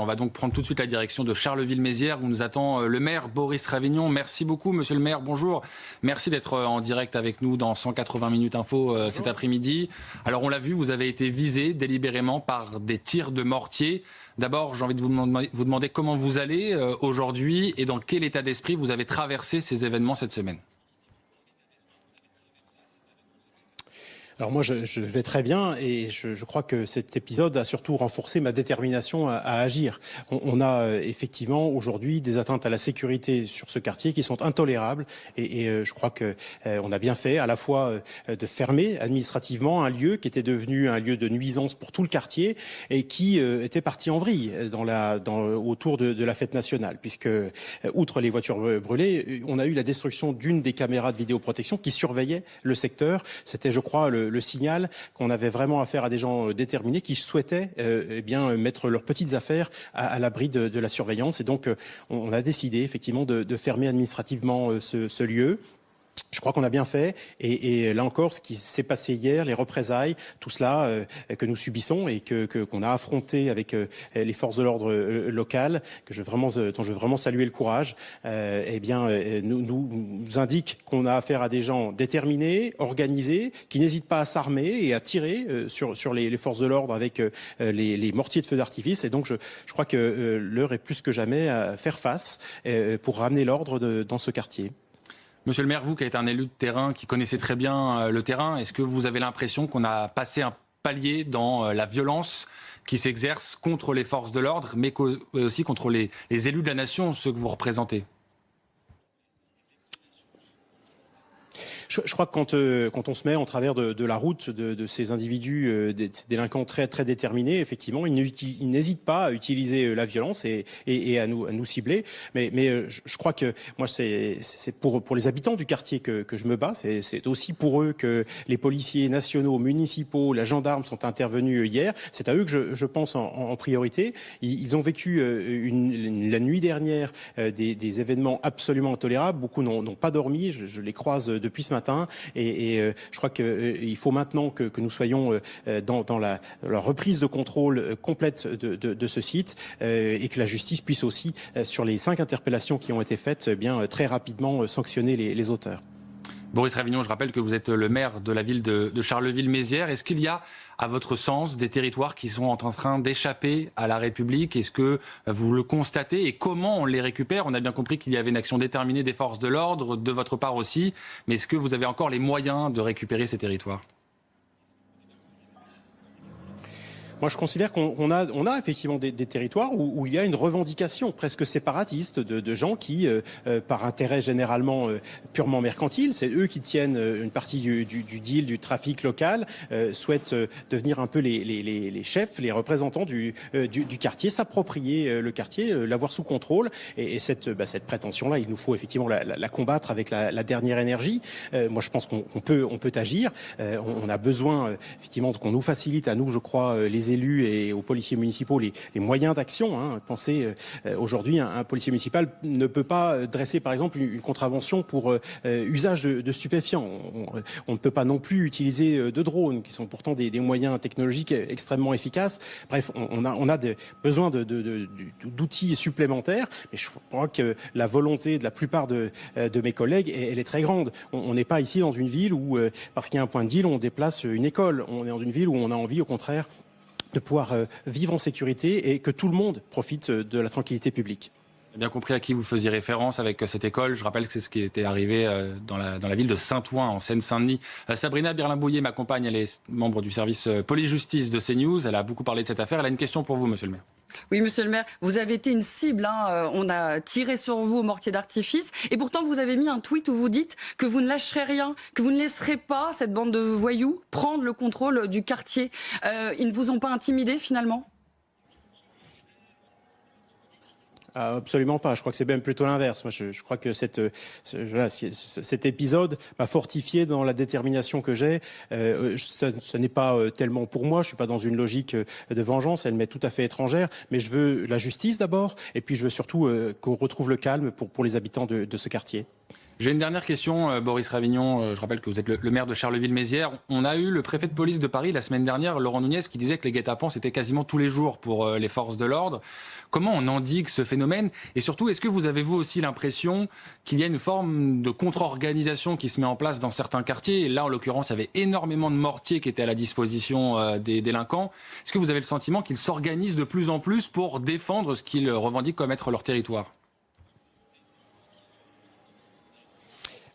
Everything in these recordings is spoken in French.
On va donc prendre tout de suite la direction de Charleville-Mézières où nous attend le maire Boris Ravignon. Merci beaucoup, monsieur le maire. Bonjour. Merci d'être en direct avec nous dans 180 minutes info cet après-midi. Alors, on l'a vu, vous avez été visé délibérément par des tirs de mortier. D'abord, j'ai envie de vous demander comment vous allez aujourd'hui et dans quel état d'esprit vous avez traversé ces événements cette semaine. Alors moi, je vais très bien et je crois que cet épisode a surtout renforcé ma détermination à agir. On a effectivement aujourd'hui des atteintes à la sécurité sur ce quartier qui sont intolérables et je crois que on a bien fait à la fois de fermer administrativement un lieu qui était devenu un lieu de nuisance pour tout le quartier et qui était parti en vrille autour de la fête nationale, puisque outre les voitures brûlées, on a eu la destruction d'une des caméras de vidéoprotection qui surveillait le secteur. C'était, je crois, le signal qu'on avait vraiment affaire à des gens déterminés qui souhaitaient mettre leurs petites affaires à l'abri de la surveillance. Et donc, on a décidé effectivement de fermer administrativement ce lieu. Je crois qu'on a bien fait et là encore, ce qui s'est passé hier, les représailles, tout cela que nous subissons et qu'on a affronté avec les forces de l'ordre locales, dont je veux vraiment saluer le courage, nous indique qu'on a affaire à des gens déterminés, organisés, qui n'hésitent pas à s'armer et à tirer sur les forces de l'ordre avec les mortiers de feu d'artifice. Et donc je crois que l'heure est plus que jamais à faire face pour ramener l'ordre dans ce quartier. Monsieur le maire, vous qui êtes un élu de terrain, qui connaissez très bien le terrain, est-ce que vous avez l'impression qu'on a passé un palier dans la violence qui s'exerce contre les forces de l'ordre, mais aussi contre les élus de la nation, ceux que vous représentez ? Je crois que quand on se met en travers de la route de ces individus, des délinquants très très déterminés, effectivement, ils n'hésitent pas à utiliser la violence et à nous cibler. Mais je crois que moi c'est pour les habitants du quartier que je me bats. C'est aussi pour eux que les policiers nationaux, municipaux, la gendarme sont intervenus hier. C'est à eux que je pense en priorité. Ils ont vécu la nuit dernière des événements absolument intolérables. Beaucoup n'ont pas dormi. Je les croise depuis ce matin. Et je crois qu'il faut maintenant que nous soyons dans la reprise de contrôle complète de ce site et que la justice puisse aussi, sur les 5 interpellations qui ont été faites, très rapidement sanctionner les auteurs. Boris Ravignon, je rappelle que vous êtes le maire de la ville de Charleville-Mézières. Est-ce qu'il y a, à votre sens, des territoires qui sont en train d'échapper à la République ? Est-ce que vous le constatez et comment on les récupère ? On a bien compris qu'il y avait une action déterminée des forces de l'ordre, de votre part aussi. Mais est-ce que vous avez encore les moyens de récupérer ces territoires ? Moi, je considère qu'on a effectivement des territoires où il y a une revendication presque séparatiste de gens qui, par intérêt généralement purement mercantile, c'est eux qui tiennent une partie du deal, du trafic local, souhaitent devenir un peu les chefs, les représentants du quartier, s'approprier le quartier, l'avoir sous contrôle. Et cette prétention-là, il nous faut effectivement la combattre avec la dernière énergie. Moi, je pense qu'on peut agir. On a besoin effectivement qu'on nous facilite à nous, je crois, les élus et aux policiers municipaux les moyens d'action. Pensez, aujourd'hui, un policier municipal ne peut pas dresser, par exemple, une contravention pour usage de stupéfiants. On ne peut pas non plus utiliser de drones, qui sont pourtant des moyens technologiques extrêmement efficaces. Bref, on a besoin d'outils supplémentaires, mais je crois que la volonté de la plupart de mes collègues, elle est très grande. On n'est pas ici dans une ville où, parce qu'il y a un point de deal, on déplace une école. On est dans une ville où on a envie, au contraire, de pouvoir vivre en sécurité et que tout le monde profite de la tranquillité publique. J'ai bien compris à qui vous faisiez référence avec cette école. Je rappelle que c'est ce qui était arrivé dans la ville de Saint-Ouen, en Seine-Saint-Denis. Sabrina Birlin-Bouillet m'accompagne, elle est membre du service police-justice de CNews. Elle a beaucoup parlé de cette affaire. Elle a une question pour vous, monsieur le maire. Oui, monsieur le maire, vous avez été une cible. On a tiré sur vous au mortier d'artifice. Et pourtant, vous avez mis un tweet où vous dites que vous ne lâcherez rien, que vous ne laisserez pas cette bande de voyous prendre le contrôle du quartier. Ils ne vous ont pas intimidé, finalement ? Absolument pas. Je crois que c'est même plutôt l'inverse. Moi, je crois que cet épisode m'a fortifié dans la détermination que j'ai. Ce n'est pas tellement pour moi. Je suis pas dans une logique de vengeance. Elle m'est tout à fait étrangère. Mais je veux la justice d'abord. Et puis, je veux surtout qu'on retrouve le calme pour les habitants de ce quartier. J'ai une dernière question, Boris Ravignon. Je rappelle que vous êtes le maire de Charleville-Mézières. On a eu le préfet de police de Paris la semaine dernière, Laurent Nunez, qui disait que les guet-apens, c'était quasiment tous les jours pour les forces de l'ordre. Comment on endigue ce phénomène? Et surtout, est-ce que vous avez vous aussi l'impression qu'il y a une forme de contre-organisation qui se met en place dans certains quartiers? Et là, en l'occurrence, il y avait énormément de mortiers qui étaient à la disposition des délinquants. Est-ce que vous avez le sentiment qu'ils s'organisent de plus en plus pour défendre ce qu'ils revendiquent comme être leur territoire?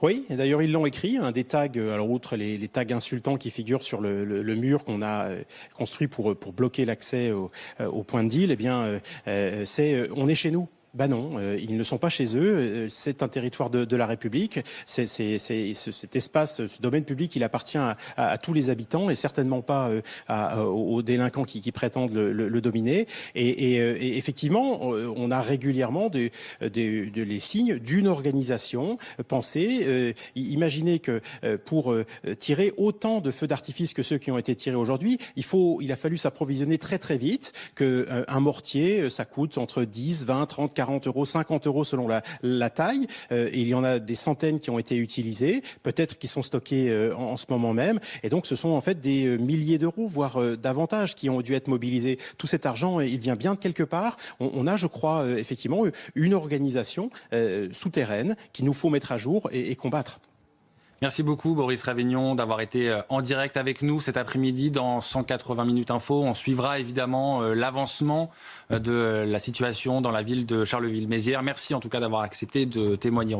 Oui, et d'ailleurs ils l'ont écrit, des tags, alors outre les tags insultants qui figurent sur le mur qu'on a construit pour bloquer l'accès au point de deal, eh bien c'est on est chez nous. Ben non, ils ne sont pas chez eux. C'est un territoire de la République. Cet espace, ce domaine public, il appartient à tous les habitants et certainement pas aux délinquants qui prétendent le dominer. Et effectivement, on a régulièrement les signes d'une organisation pensée. Imaginez que pour tirer autant de feux d'artifice que ceux qui ont été tirés aujourd'hui, il a fallu s'approvisionner très très vite. Un mortier, ça coûte entre 10, 20, 30, 40 euros, 50 euros selon la taille. Il y en a des centaines qui ont été utilisés, peut-être qui sont stockés en ce moment même. Et donc, ce sont en fait des milliers d'euros, voire davantage, qui ont dû être mobilisés. Tout cet argent, il vient bien de quelque part. On a, je crois, effectivement, une organisation souterraine qu'il nous faut mettre à jour et combattre. Merci beaucoup Boris Ravignon d'avoir été en direct avec nous cet après-midi dans 180 minutes info. On suivra évidemment l'avancement de la situation dans la ville de Charleville-Mézières. Merci en tout cas d'avoir accepté de témoigner.